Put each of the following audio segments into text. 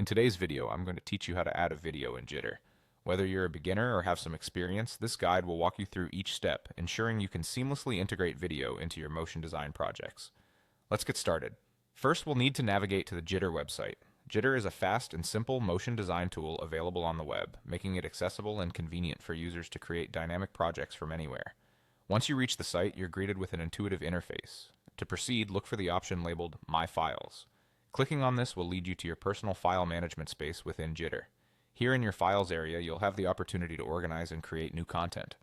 In today's video, I'm going to teach you how to add a video in Jitter. Whether you're a beginner or have some experience, this guide will walk you through each step, ensuring you can seamlessly integrate video into your motion design projects. Let's get started. First, we'll need to navigate to the Jitter website. Jitter is a fast and simple motion design tool available on the web, making it accessible and convenient for users to create dynamic projects from anywhere. Once you reach the site, you're greeted with an intuitive interface. To proceed, look for the option labeled My Files. Clicking on this will lead you to your personal file management space within Jitter. Here in your Files area, you'll have the opportunity to organize and create new content.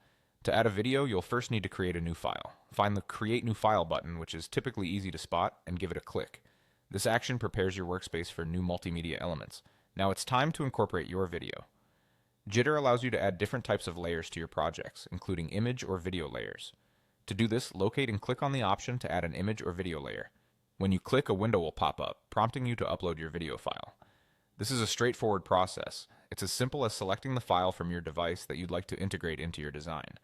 To add a video, you'll first need to create a new file. Find the Create New File button, which is typically easy to spot, and give it a click. This action prepares your workspace for new multimedia elements. Now it's time to incorporate your video. Jitter allows you to add different types of layers to your projects, including image or video layers. To do this, locate and click on the option to add an image or video layer. When you click, a window will pop up, prompting you to upload your video file. This is a straightforward process. It's as simple as selecting the file from your device that you'd like to integrate into your design.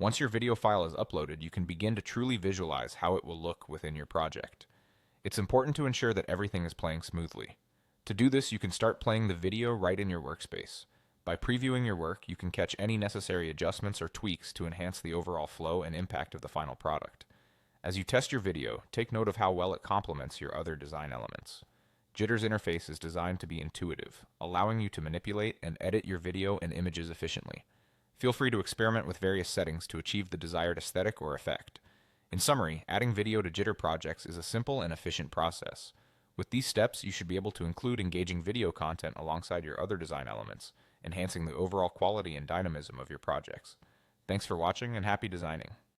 Once your video file is uploaded, you can begin to truly visualize how it will look within your project. It's important to ensure that everything is playing smoothly. To do this, you can start playing the video right in your workspace. By previewing your work, you can catch any necessary adjustments or tweaks to enhance the overall flow and impact of the final product. As you test your video, take note of how well it complements your other design elements. Jitter's interface is designed to be intuitive, allowing you to manipulate and edit your video and images efficiently. Feel free to experiment with various settings to achieve the desired aesthetic or effect. In summary, adding video to Jitter projects is a simple and efficient process. With these steps, you should be able to include engaging video content alongside your other design elements, enhancing the overall quality and dynamism of your projects. Thanks for watching and happy designing.